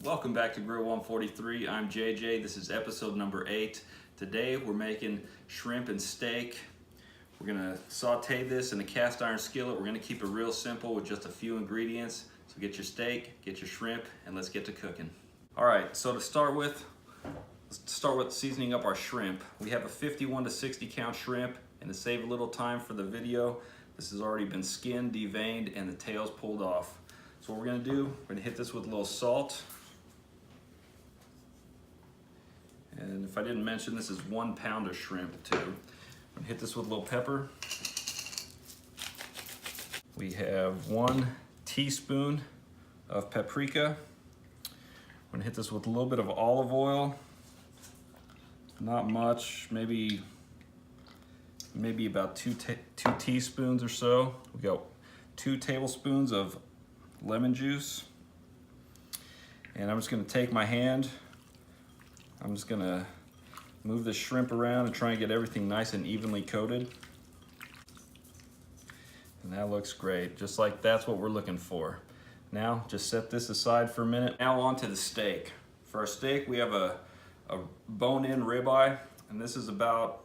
Welcome back to Grill 143. I'm JJ. This is episode number 8. Today we're making shrimp and steak. We're gonna saute this in a cast iron skillet. We're gonna keep it real simple with just a few ingredients. So get your steak, get your shrimp, and let's get to cooking. All right, so to start with, let's start with seasoning up our shrimp. We have a 51 to 60 count shrimp, and to save a little time for the video, this has already been skinned, deveined, and the tail's pulled off. So what we're gonna do, we're gonna hit this with a little salt. And if I didn't mention, this is 1 pound of shrimp too. I'm gonna hit this with a little pepper. We have 1 teaspoon of paprika. I'm gonna hit this with a little bit of olive oil. Not much, maybe about two teaspoons or so. We got 2 tablespoons of lemon juice. And I'm just gonna take my hand, I'm just gonna move the shrimp around and try and get everything nice and evenly coated. And that looks great, just like that's what we're looking for. Now, just set this aside for a minute. Now on to the steak. For our steak, we have a bone-in ribeye, and this is about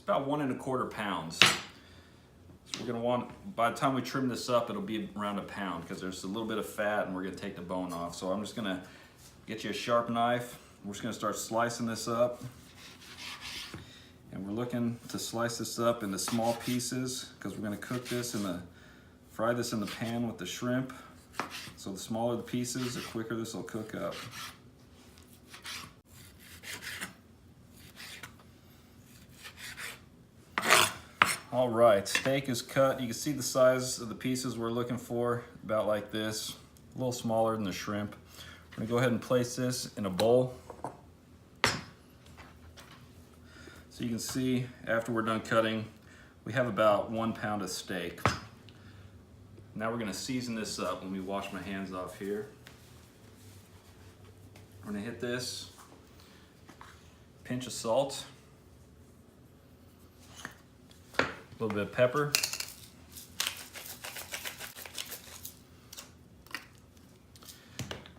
1 1/4 pounds. So we're gonna want, by the time we trim this up, it'll be around 1 pound because there's a little bit of fat and we're gonna take the bone off. So I'm just gonna get you a sharp knife. We're just gonna start slicing this up. And we're looking to slice this up into small pieces because we're gonna cook this fry this in the pan with the shrimp. So the smaller the pieces, the quicker this will cook up. All right, steak is cut. You can see the size of the pieces we're looking for, about like this, a little smaller than the shrimp. We're gonna go ahead and place this in a bowl. So you can see after we're done cutting, we have about 1 pound of steak. Now we're gonna season this up. Let me wash my hands off here. We're gonna hit this, pinch of salt, a little bit of pepper,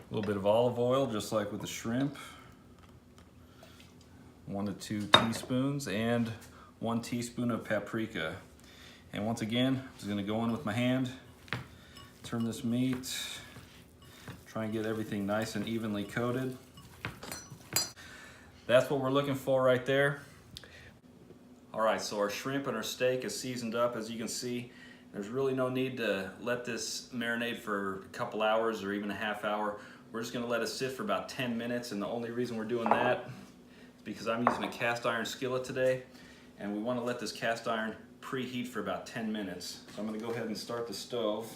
a little bit of olive oil, just like with the shrimp, 1 to 2 teaspoons, and 1 teaspoon of paprika. And once again, I'm just gonna go in with my hand, turn this meat, try and get everything nice and evenly coated. That's what we're looking for right there. All right, so our shrimp and our steak is seasoned up. As you can see, there's really no need to let this marinate for a couple hours or even a half hour. We're just gonna let it sit for about 10 minutes, and the only reason we're doing that is because I'm using a cast iron skillet today, and we wanna let this cast iron preheat for about 10 minutes. So I'm gonna go ahead and start the stove.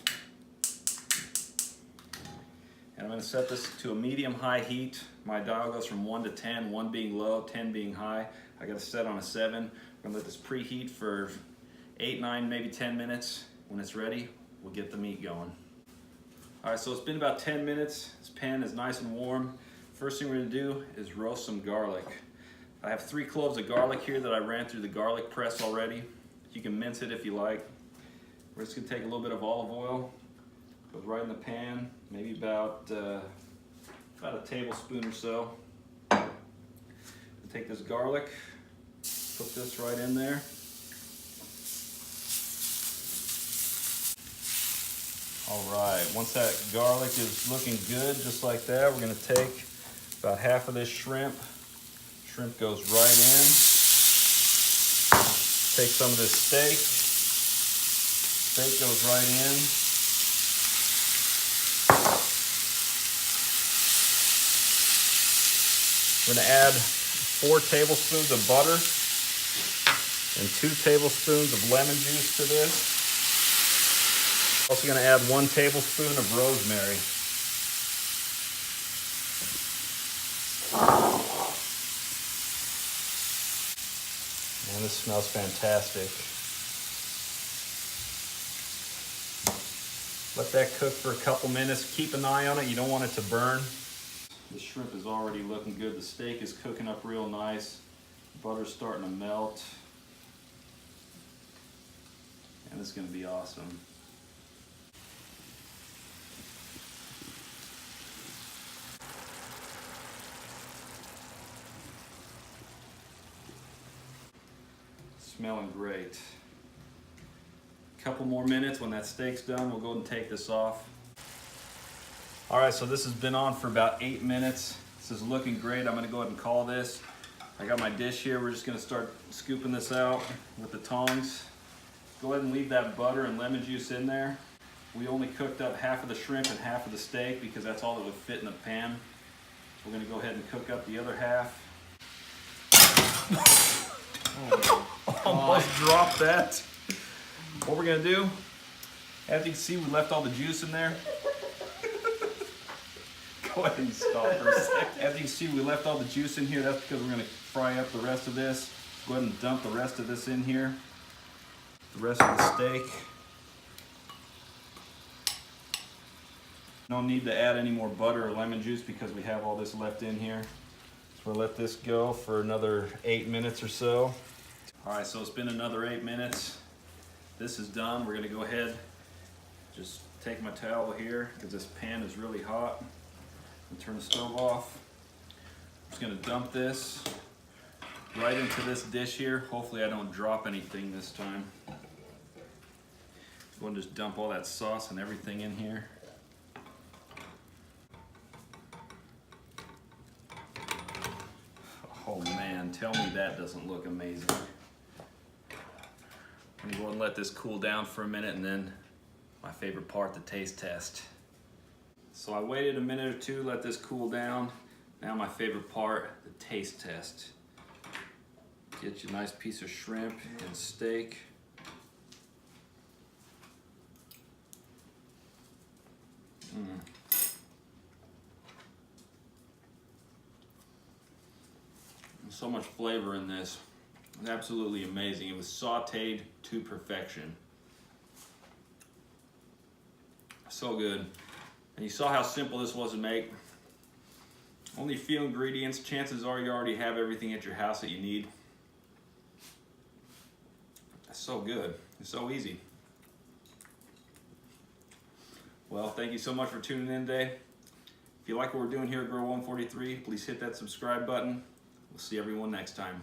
And I'm gonna set this to a medium-high heat. My dial goes from 1 to 10, 1 being low, 10 being high. I got it set on a 7. We're gonna let this preheat for 8, 9, maybe 10 minutes. When it's ready, we'll get the meat going. All right, so it's been about 10 minutes. This pan is nice and warm. First thing we're gonna do is roast some garlic. I have 3 cloves of garlic here that I ran through the garlic press already. You can mince it if you like. We're just gonna take a little bit of olive oil, goes right in the pan, maybe about a tablespoon or so. Take this garlic, put this right in there. All right, once that garlic is looking good, just like that, we're gonna take about half of this shrimp. Shrimp goes right in. Take some of this steak. Steak goes right in. We're gonna add 4 tablespoons of butter and 2 tablespoons of lemon juice to this. Also gonna add 1 tablespoon of rosemary. Man, this smells fantastic. Let that cook for a couple minutes. Keep an eye on it, you don't want it to burn. The shrimp is already looking good. The steak is cooking up real nice. Butter's starting to melt. And it's gonna be awesome. Smelling great. Couple more minutes. When that steak's done, we'll go ahead and take this off. All right, so this has been on for about 8 minutes. This is looking great. I'm gonna go ahead and call this. I got my dish here. We're just gonna start scooping this out with the tongs. Go ahead and leave that butter and lemon juice in there. We only cooked up half of the shrimp and half of the steak because that's all that would fit in the pan. So we're gonna go ahead and cook up the other half. Almost dropped that. What we're gonna do, as you can see, we left all the juice in there. Go ahead and stop for a second. As you can see, we left all the juice in here. That's because we're gonna fry up the rest of this. Go ahead and dump the rest of this in here. The rest of the steak. No need to add any more butter or lemon juice because we have all this left in here. So we'll let this go for another 8 minutes or so. All right, so it's been another 8 minutes. This is done. We're gonna go ahead, just take my towel here because this pan is really hot. And turn the stove off. I'm just gonna dump this right into this dish here. Hopefully I don't drop anything this time. Go and just dump all that sauce and everything in here. Oh man, tell me that doesn't look amazing. I'm gonna go ahead and let this cool down for a minute and then my favorite part, the taste test. So I waited a minute or two, let this cool down. Now my favorite part, the taste test. Get you a nice piece of shrimp and steak. So much flavor in this. It's absolutely amazing. It was sauteed to perfection. So good. And you saw how simple this was to make. Only a few ingredients. Chances are you already have everything at your house that you need. That's so good. It's so easy. Well, thank you so much for tuning in today. If you like what we're doing here at Grow 143, please hit that subscribe button. We'll see everyone next time.